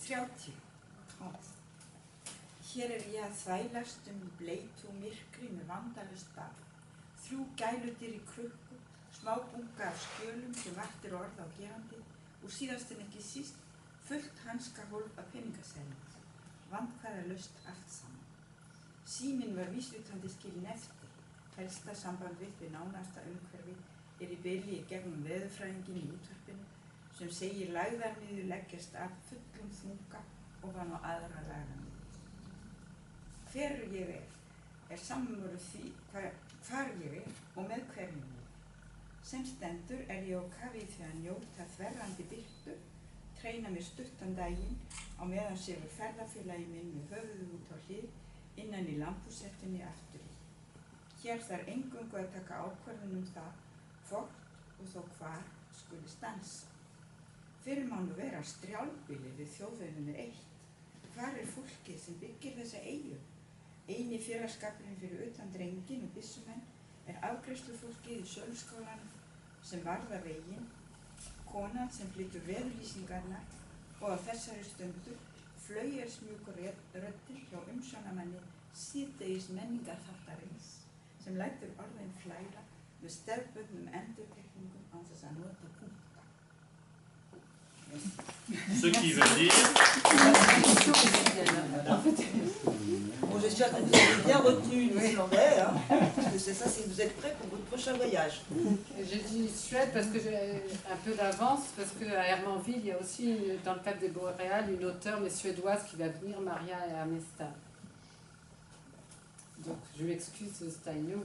30. Hér ég að þvælast í bleitu og myrkri með vandalaust barn. 3 gæludýr í krukku, smábunga af skjölum sem vart orð á gerandi og síðast en ekki síst fullt hanskahólf af peningaseðlum. Vandkvæðalaust allt saman. Síminn var vísvitandi skilinn eftir. Helsta sambandið við nánasta umhverfi í bili í gegnum veðurfræðinginn í útvarpinu sem segir lagðar niður leggjast af fullum þunga ofan á aðra lagðar niður. Hver ég er sammála því hvar ég og með hverjum ég. Sem stendur ég á kafi því að njóta þverrandi birtu, treyna mér stuttan daginn á meðan sefur ferðafélagi minn með höfuðið út á hlið innan í lambhúshettunni aftur í. Hér þarf eingöngu að taka ákvörðun það hvort og þó hvar skuli stansa. Fyrir má nú vera strjálbýli við þjóðveg nr. 1. Hvar fólkið sem byggir þessa eyju? Eini félagsskapurinn fyrir utan drengin og byssumenn afgreiðslufólkið í söluskólanum sem varða veginn, konan sem flytur veðurlýsingarnar og á þessari stundu flauelsmjúkur röddir hjá umsjónarmanni síðdegis menningarþáttarins sem lætur orðin flæða með stefnbundnum endurtekningum án þess að nota punkta. Ce qui veut dire... Bon, j'espère que vous avez bien retenu l'islandais, hein, parce que c'est ça, si vous êtes prêts pour votre prochain voyage. J'ai dit Suède parce que j'ai un peu d'avance, parce qu'à Hermanville, il y a aussi, dans le cadre des Boréales, une auteure, mais suédoise, qui va venir, Maria Amesta. Donc, je m'excuse, Steinio.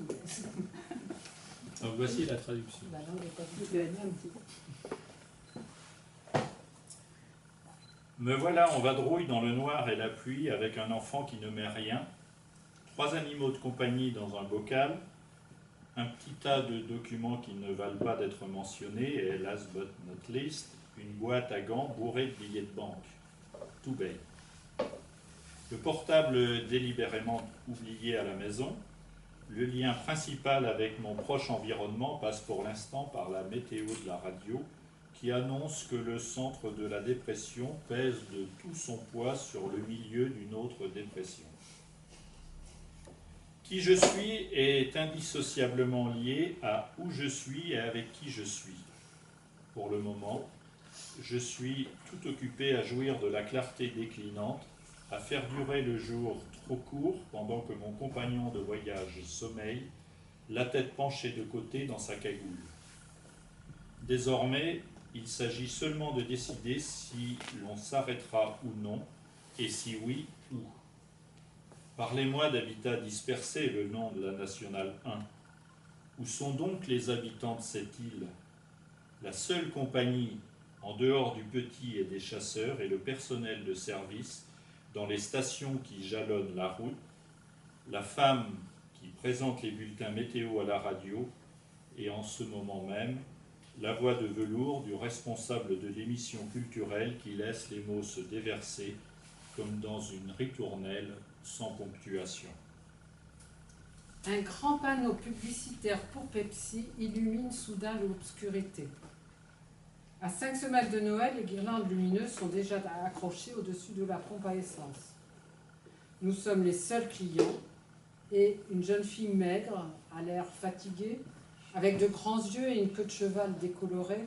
Donc voici la traduction. La langue est pas plus un petit peu. Me voilà en vadrouille dans le noir et la pluie avec un enfant qui ne met rien, 3 animaux de compagnie dans un bocal, un petit tas de documents qui ne valent pas d'être mentionnés et last but not least, une boîte à gants bourrée de billets de banque. Tout bête. Le portable délibérément oublié à la maison, le lien principal avec mon proche environnement passe pour l'instant par la météo de la radio qui annonce que le centre de la dépression pèse de tout son poids sur le milieu d'une autre dépression. Qui je suis est indissociablement lié à où je suis et avec qui je suis. Pour le moment, je suis tout occupé à jouir de la clarté déclinante, à faire durer le jour trop court pendant que mon compagnon de voyage sommeille, la tête penchée de côté dans sa cagoule. Désormais, il s'agit seulement de décider si l'on s'arrêtera ou non, et si oui, où. Parlez-moi d'habitats dispersés, le nom de la Nationale 1. Où sont donc les habitants de cette île? La seule compagnie, en dehors du petit et des chasseurs, est le personnel de service dans les stations qui jalonnent la route, la femme qui présente les bulletins météo à la radio, et en ce moment même, la voix de velours du responsable de l'émission culturelle qui laisse les mots se déverser comme dans une ritournelle sans ponctuation. Un grand panneau publicitaire pour Pepsi illumine soudain l'obscurité. À 5 semaines de Noël, les guirlandes lumineuses sont déjà accrochées au-dessus de la pompe à essence. Nous sommes les seuls clients et une jeune fille maigre, à l'air fatiguée, avec de grands yeux et une queue de cheval décolorée,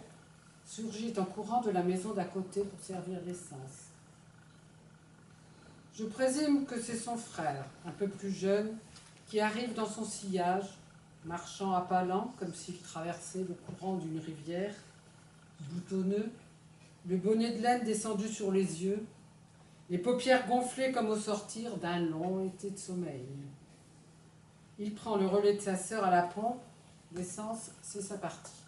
surgit en courant de la maison d'à côté pour servir l'essence. Je présume que c'est son frère, un peu plus jeune, qui arrive dans son sillage, marchant à pas lents, comme s'il traversait le courant d'une rivière, boutonneux, le bonnet de laine descendu sur les yeux, les paupières gonflées comme au sortir d'un long été de sommeil. Il prend le relais de sa sœur à la pompe. L'essence, c'est sa partie.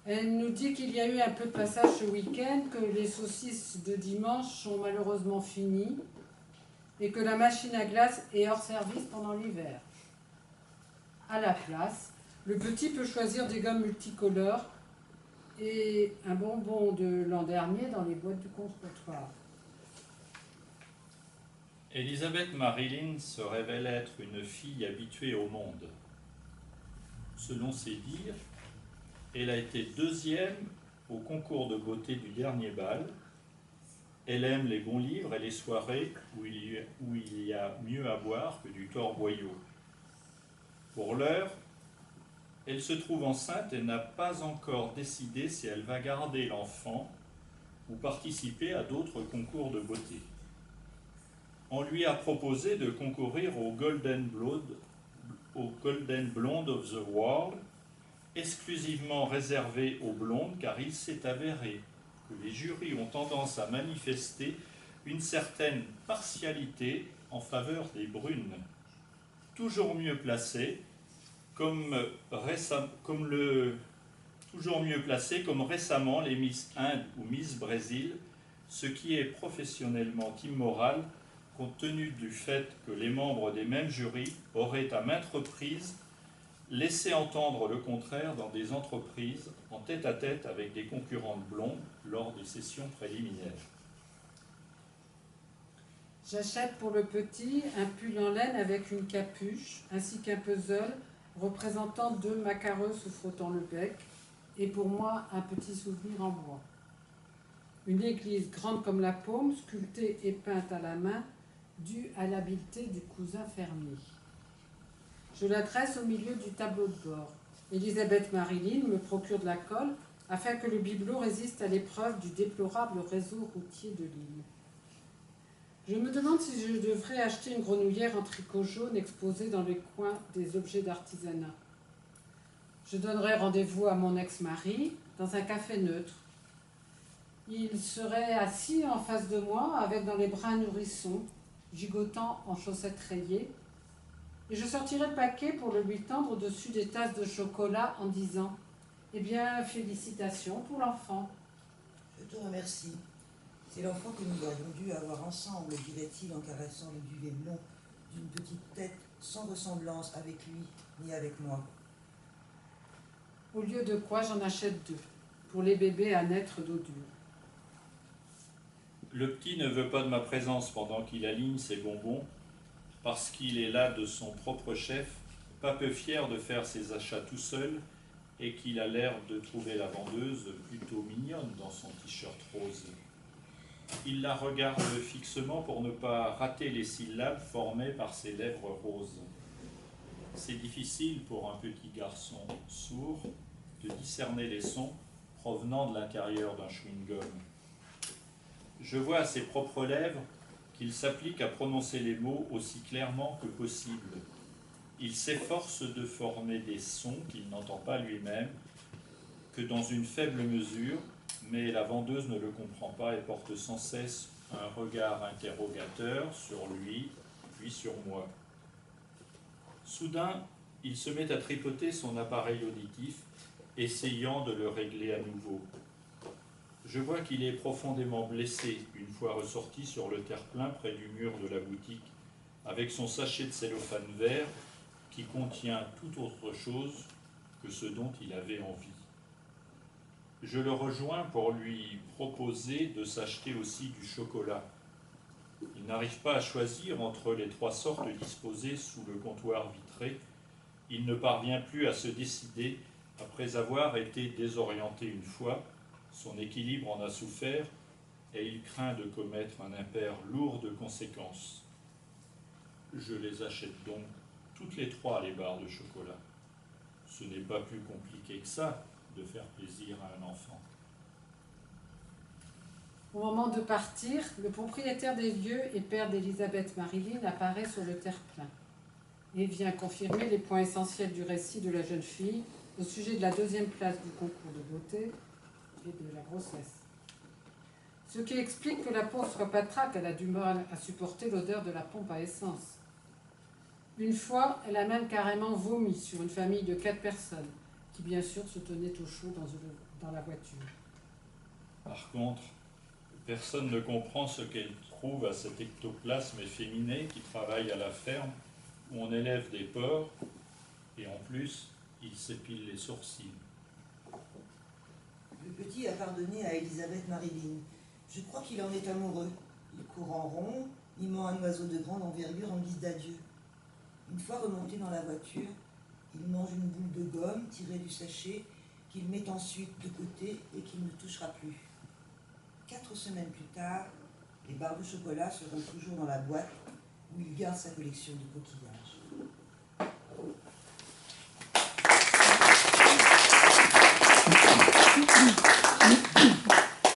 Elle nous dit qu'il y a eu un peu de passage ce week-end, que les saucisses de dimanche sont malheureusement finies et que la machine à glace est hors service pendant l'hiver. À la place, le petit peut choisir des gommes multicolores et un bonbon de l'an dernier dans les boîtes du comptoir. Elisabeth Marilyn se révèle être une fille habituée au monde. Selon ses dires, elle a été 2e au concours de beauté du dernier bal, Elle aime les bons livres et les soirées où il y a mieux à boire que du torboyau. Pour l'heure, elle se trouve enceinte et n'a pas encore décidé si elle va garder l'enfant ou participer à d'autres concours de beauté. On lui a proposé de concourir au Golden Blonde of the World, exclusivement réservé aux blondes, car il s'est avéré que les jurys ont tendance à manifester une certaine partialité en faveur des brunes, toujours mieux placées, comme récemment les Miss Inde ou Miss Brésil, ce qui est professionnellement immoral compte tenu du fait que les membres des mêmes jurys auraient à maintes reprises laissé entendre le contraire dans des entreprises en tête-à-tête avec des concurrentes blondes lors des sessions préliminaires. J'achète pour le petit un pull en laine avec une capuche, ainsi qu'un puzzle représentant 2 macareux se frottant le bec, et pour moi un petit souvenir en bois. Une église grande comme la paume, sculptée et peinte à la main, due à l'habileté du cousin fermier. Je la dresse au milieu du tableau de bord. Elisabeth Marilyn me procure de la colle afin que le bibelot résiste à l'épreuve du déplorable réseau routier de l'île. Je me demande si je devrais acheter une grenouillère en tricot jaune exposée dans les coins des objets d'artisanat. Je donnerai rendez-vous à mon ex-mari dans un café neutre. Il serait assis en face de moi avec dans les bras un nourrisson, gigotant en chaussettes rayées, et je sortirai le paquet pour le lui tendre au-dessus des tasses de chocolat en disant « Eh bien, félicitations pour l'enfant. » Je te remercie. C'est l'enfant que nous aurions dû avoir ensemble, dirait-il en caressant le duvet blond d'une petite tête sans ressemblance avec lui ni avec moi. Au lieu de quoi j'en achète 2, pour les bébés à naître d'eau dure. Le petit ne veut pas de ma présence pendant qu'il aligne ses bonbons, parce qu'il est là de son propre chef, pas peu fier de faire ses achats tout seul, et qu'il a l'air de trouver la vendeuse plutôt mignonne dans son t-shirt rose. Il la regarde fixement pour ne pas rater les syllabes formées par ses lèvres roses. C'est difficile pour un petit garçon sourd de discerner les sons provenant de l'intérieur d'un chewing-gum. Je vois à ses propres lèvres qu'il s'applique à prononcer les mots aussi clairement que possible. Il s'efforce de former des sons qu'il n'entend pas lui-même, que dans une faible mesure, mais la vendeuse ne le comprend pas et porte sans cesse un regard interrogateur sur lui, puis sur moi. Soudain, il se met à tripoter son appareil auditif, essayant de le régler à nouveau. Je vois qu'il est profondément blessé une fois ressorti sur le terre-plein près du mur de la boutique, avec son sachet de cellophane vert qui contient tout autre chose que ce dont il avait envie. Je le rejoins pour lui proposer de s'acheter aussi du chocolat. Il n'arrive pas à choisir entre les 3 sortes disposées sous le comptoir vitré. Il ne parvient plus à se décider après avoir été désorienté une fois. Son équilibre en a souffert et il craint de commettre un impair lourd de conséquences. Je les achète donc toutes les 3 les barres de chocolat. Ce n'est pas plus compliqué que ça de faire plaisir à un enfant. Au moment de partir, le propriétaire des lieux et père d'Elisabeth Marilyn apparaît sur le terre-plein et vient confirmer les points essentiels du récit de la jeune fille au sujet de la 2e place du concours de beauté et de la grossesse. Ce qui explique que la pauvre soit patraque, elle a du mal à supporter l'odeur de la pompe à essence. Une fois, elle a même carrément vomi sur une famille de 4 personnes, qui bien sûr se tenaient au chaud dans la voiture. Par contre, personne ne comprend ce qu'elle trouve à cet ectoplasme efféminé qui travaille à la ferme où on élève des porcs et en plus, il s'épile les sourcils. Le petit a pardonné à Elisabeth Marilyn. Je crois qu'il en est amoureux. Il court en rond, mimant un oiseau de grande envergure en guise d'adieu. Une fois remonté dans la voiture, il mange une boule de gomme tirée du sachet qu'il met ensuite de côté et qu'il ne touchera plus. 4 semaines plus tard, Les barres de chocolat seront toujours dans la boîte où il garde sa collection de coquillages.